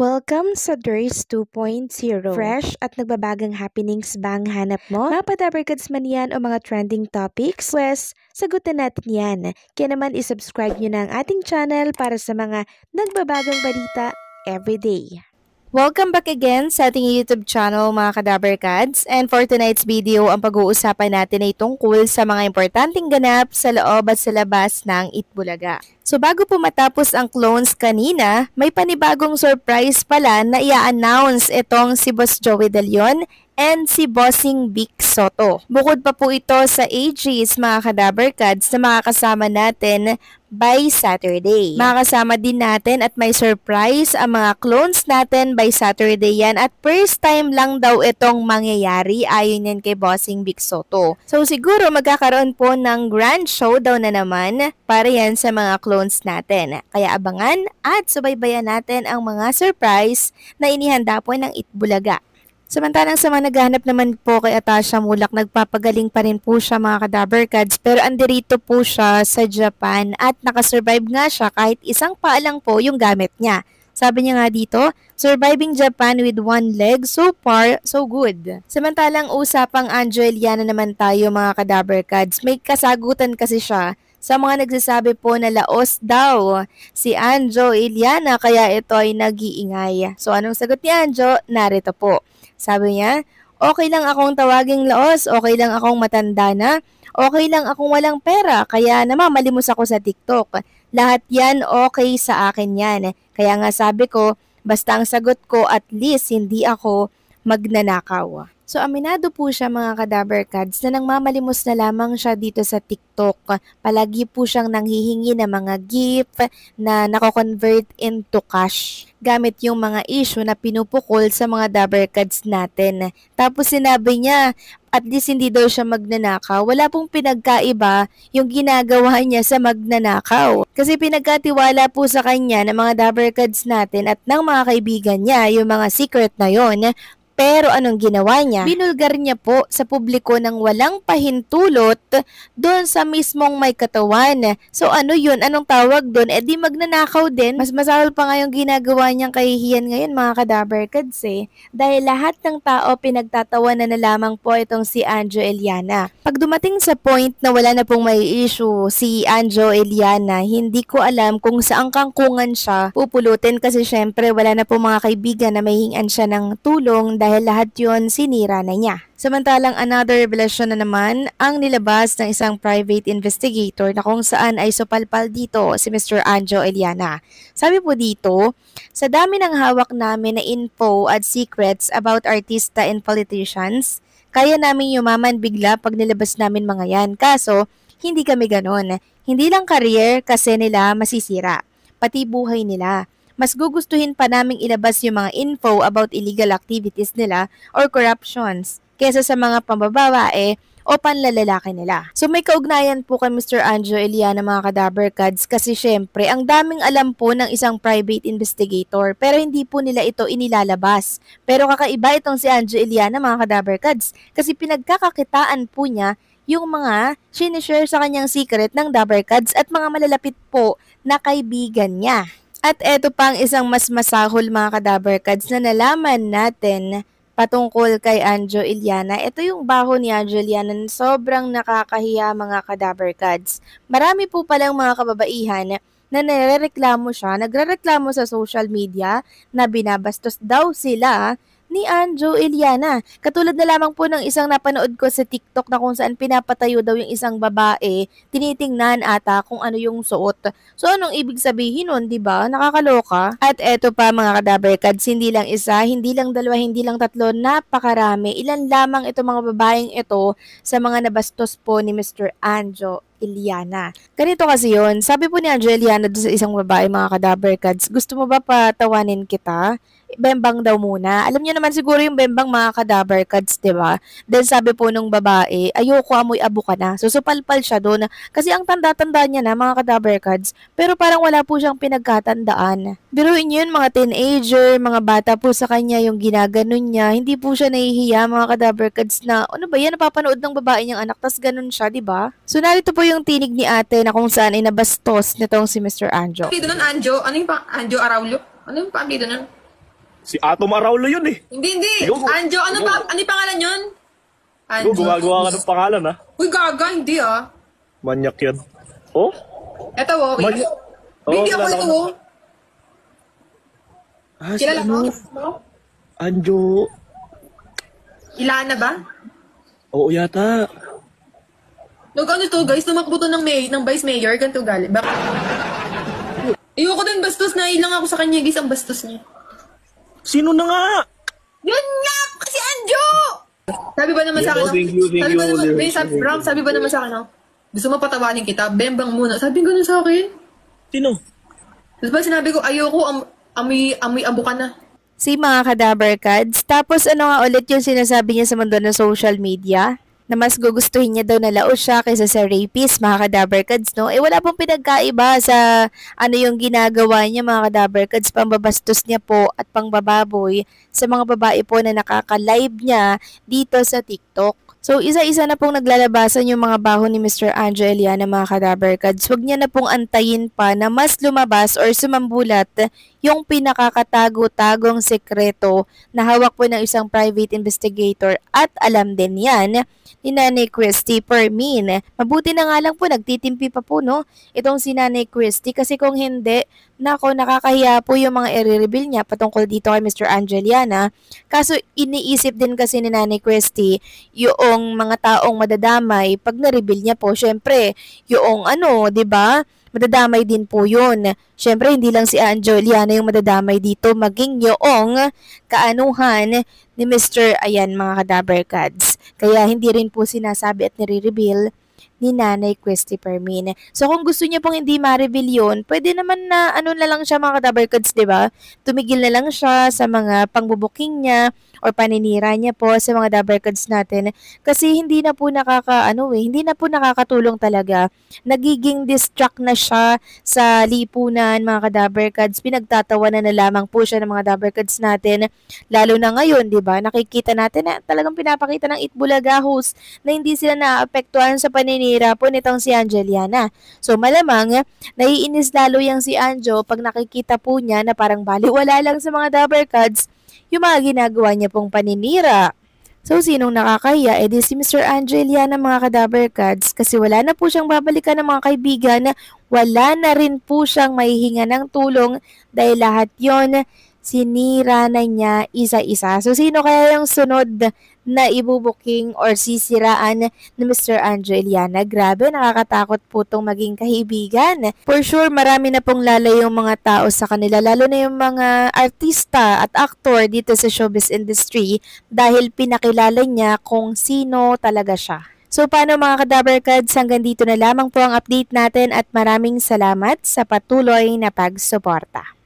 Welcome sa Durs 2.0. Fresh at nagbabagang happenings ba ang hanap mo? Mga padabarkads man yan o mga trending topics? Pues, sagutan natin yan. Kaya naman isubscribe nyo na ang ating channel para sa mga nagbabagang balita everyday. Welcome back again sa ating YouTube channel mga Kadabarkads, and for tonight's video ang pag-uusapan natin ay tungkol sa mga importanteng ganap sa loob at sa labas ng Itbulaga. So bago po matapos ang clones kanina, may panibagong surprise pala na i-announce itong si Boss Joey De Leon and si Bossing Vic Soto. Bukod pa po ito sa AGs mga Kadabarkads na makakasama natin by Saturday. Makakasama din natin at may surprise ang mga clones natin by Saturday yan, at first time lang daw itong mangyayari ayon yan kay Bossing Vic Soto. So siguro magkakaroon po ng grand showdown na naman para yan sa mga clones natin. Kaya abangan at subaybayan natin ang mga surprise na inihanda po ng Itbulaga. Samantalang sa mga naghahanap naman po kay Atasha Mulak, nagpapagaling pa rin po siya mga Kadabarkads, pero andirito po siya sa Japan at nakasurvive nga siya kahit isang paa lang po yung gamit niya. Sabi niya nga dito, surviving Japan with one leg, so far, so good. Samantalang usapang Anjo Eliana naman tayo mga Kadabarkads, may kasagutan kasi siya sa mga nagsasabi po na laos daw si Anjo Eliana kaya ito ay nag-iingay. So anong sagot ni Anjo? Narito po. Sabi niya, okay lang akong tawaging laos, okay lang akong matanda na, okay lang akong walang pera, kaya namamalimos ako sa TikTok. Lahat yan okay sa akin yan. Kaya nga sabi ko, basta ang sagot ko at least hindi ako magnanakaw. So aminado po siya mga Kadabarkads na nangmamalimos na lamang siya dito sa TikTok. Palagi po siyang nanghihingi ng mga gift na nako-convert into cash gamit yung mga issue na pinupukol sa mga Dabarkads natin. Tapos sinabi niya, at least hindi daw siya magnanakaw. Wala pong pinagkaiba yung ginagawa niya sa magnanakaw. Kasi pinagkatiwala po sa kanya ng mga Dabarkads natin at ng mga kaibigan niya yung mga secret na yon. Pero anong ginawa niya? Binulgar niya po sa publiko ng walang pahintulot doon sa mismong may katawan. So ano yun? Anong tawag doon? Eh di magnanakaw din. Mas masahol pa nga yung ginagawa niyang kahihiyan ngayon mga Kadabarkads Dahil lahat ng tao pinagtatawanan na lamang po itong si Anjo Eliana. Pag dumating sa point na wala na pong may issue si Anjo Eliana, hindi ko alam kung saang kangkungan siya pupulutin kasi syempre wala na pong mga kaibigan na may hingan siya ng tulong dahil lahat yun sinira na niya. Samantalang another revelation na naman ang nilabas ng isang private investigator na kung saan ay supalpal dito si Mr. Anjo Eliana. Sabi po dito, sa dami ng hawak namin na info at secrets about artista and politicians, kaya namin yumaman bigla pag nilabas namin mga yan. Kaso, hindi kami ganon. Hindi lang career kasi nila masisira, pati buhay nila. Mas gugustuhin pa naming ilabas yung mga info about illegal activities nila or corruptions kesa sa mga pambababae o panlalalaki nila. So may kaugnayan po kay Mr. Anjo Eliana mga Kadabarkads kasi syempre ang daming alam po ng isang private investigator pero hindi po nila ito inilalabas. Pero kakaiba itong si Anjo Eliana mga Kadabarkads kasi pinagkakakitaan po niya yung mga sinishare sa kanyang secret ng Dabarkads at mga malalapit po na kaibigan niya. At eto pang isang mas masahol mga Kadabarkads na nalaman natin patungkol kay Anjo Eliana. Ito yung baho ni Anjo Eliana na sobrang nakakahiya mga Kadabarkads. Marami po palang mga kababaihan na nagrereklamo sa social media na binabastos daw sila ni Anjo Eliana. Katulad na lamang po ng isang napanood ko sa TikTok na kung saan pinapatayo daw yung isang babae, tinitingnan ata kung ano yung suot. So anong ibig sabihin nun, 'di ba? Nakakaloka. At eto pa mga Kadabarkads, hindi lang isa, hindi lang dalawa, hindi lang tatlo, napakarami. Ilan lamang ito mga babaeng ito sa mga nabastos po ni Mr. Anjo Eliana. Ganito kasi yun, sabi po ni Anjo Eliana doon sa isang babae mga Kadabarkads, gusto mo ba patawanin kita? Bembang daw muna. Alam niyo naman siguro yung bembang mga Kadabarkads, di ba? Then sabi po nung babae, ayoko amoy abo ka na. So supalpal siya doon. Kasi ang tanda-tanda niya na mga Kadabarkads, pero parang wala po siyang pinagkatandaan. Biruin niyo yun, mga teenager, mga bata po sa kanya yung ginaganon niya. Hindi po siya nahihiya mga Kadabarkads na, ano ba yan, napapanood ng babae niyang anak, tas ganun siya, di ba? So narito po yung tinig ni ate na kung saan ay nabastos nitong si Mr. Anjo. Apelido nun, Anjo. Ano yung Anjo Araulio? Ano yung apelido nun? Si Atom Araulo yun eh. Hindi. Ikaw, Anjo, ano yung pangalan yun? Ikaw, gumagawa ka ng pangalan ha. Uy, gaga, hindi ah. Manyak yan. Oh? Eto, okay. Manyak. Hindi ako ito. Si Kilala mo? Anjo. Ilana ba? Oo yata. Ano to guys, tumakbo to ng vice mayor, ganito gali. Bakit? Ayoko din bastos, nailang ako sa kanya guys, ang bastos niya. Sino na nga? Yun nga! Kasi Anjo! Sabi ba naman sa akin, Thank you. sabi ba naman sa akin, gusto mo patawanin kita, bembang muna. Sabi ganun sa akin. Sino? Tapos ba sinabi ko, ayoko, amoy abo ka na. Si mga kadabarkads. Tapos ano nga ulit yung sinasabi niya sa mundo ng social media? Na mas gugustuhin niya daw na laos siya kaysa sa rapist, mga kadabarkads, no? Eh wala pong pinagkaiba sa ano yung ginagawa niya, mga kadabarkads. Pambabastos niya po at pangbababoy sa mga babae po na nakaka-live niya dito sa TikTok. So, isa-isa na pong naglalabasan yung mga baho ni Mr. Anjo Eliana, mga kadabarkads. Huwag niya na pong antayin pa na mas lumabas or sumambulat yung pinakakatago-tagong sekreto na hawak po ng isang private investigator at alam din yan ni Nanay Christy Permin. Mabuti na nga lang po, nagtitimpi pa po no, itong si Nanay Christy kasi kung hindi, nako, nakakahiya po yung mga i-reveal niya patungkol dito kay Mr. Anjo Eliana. Kaso iniisip din kasi ni Nanay Christy yung mga taong madadamay pag na-reveal niya po. Syempre, yung ano, 'di ba? Madadamay din po yun. Syempre, hindi lang si Anjo Eliana yung madadamay dito, maging yung kaanuhan ni Mr. Ayan, mga kadabarkads. Kaya hindi rin po sinasabi at nire-reveal ni Nanay Christy Permin. So kung gusto niya pong hindi ma-reveal yun, pwede naman na ano na lang siya, mga kadabarkads, diba? Tumigil na lang siya sa mga pangbubuking niya or paninira niya po sa mga dabarkads natin kasi hindi na po hindi na po nakakatulong talaga. Nagiging distract na siya sa lipunan, mga kadabarkads. Pinagtatawanan na lamang po siya ng mga dabarkads natin. Lalo na ngayon, di ba? Nakikita natin na talagang pinapakita ng Itbulaga host na hindi sila naapektuhan sa paninira po nitong si Anjo Eliana. So malamang, naiinis lalo yang si Anjo pag nakikita po niya na parang baliwala lang sa mga dabarkads yung mga ginagawa niya pong paninira. So, sinong nakakahiya? Eh di si Mr. Anjo Eliana, mga kadabarkads, kasi wala na po siyang babalikan ng mga kaibigan, wala na rin po siyang mahihinga ng tulong dahil lahat yon sinira na niya isa-isa. So, sino kaya yung sunod na ibubuking or sisiraan ni Mr. Anjo Eliana? Grabe, nakakatakot po itong maging kaibigan. For sure, marami na pong lalayo yung mga tao sa kanila, lalo na yung mga artista at aktor dito sa showbiz industry dahil pinakilala niya kung sino talaga siya. So paano, mga kadabarkads, hanggang dito na lamang po ang update natin at maraming salamat sa patuloy na pagsuporta.